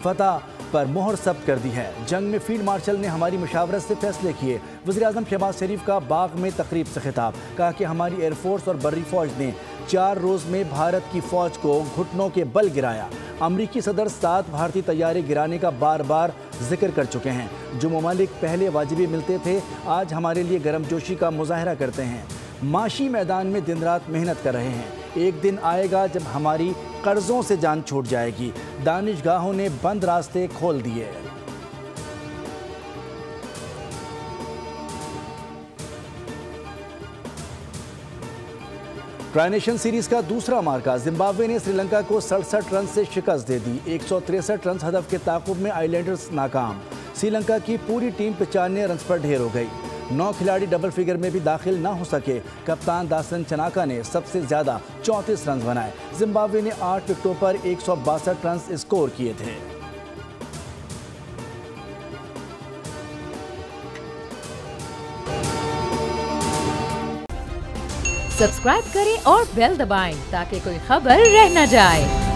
फतह पर मोहर सब्त कर दी है। जंग में फील्ड मार्शल ने हमारी मुशावरत से फैसले किए। वज़ीर-ए-आज़म शहबाज शरीफ का बाग में तकरीब से खिताब, कहा कि हमारी एयरफोर्स और बर्री फौज ने 4 रोज़ में भारत की फौज को घुटनों के बल गिराया। अमरीकी सदर 7 भारतीय तैयारे गिराने का बार बार जिक्र कर चुके हैं। जो ममालिक पहले वाजिबी मिलते थे, आज हमारे लिए गर्मजोशी का मुजाहरा करते हैं। माशी मैदान में दिन रात मेहनत कर रहे हैं। एक दिन आएगा जब हमारी कर्जों से जान छूट जाएगी। दानिशगाहों ने बंद रास्ते खोल दिए। ट्राई-नेशन सीरीज का दूसरा मार्का, जिम्बाब्वे ने श्रीलंका को 67 रन से शिकस्त दे दी। 163 रन हदफ के ताक़ुब में आइलैंडर्स नाकाम। श्रीलंका की पूरी टीम 95 रन पर ढेर हो गई। 9 खिलाड़ी डबल फिगर में भी दाखिल ना हो सके। कप्तान दासन चनाका ने सबसे ज्यादा 34 रन बनाए। जिम्बाब्वे ने 8 विकेटों पर 162 रन स्कोर किए थे। सब्सक्राइब करें और बेल दबाएं ताकि कोई खबर रह न जाए।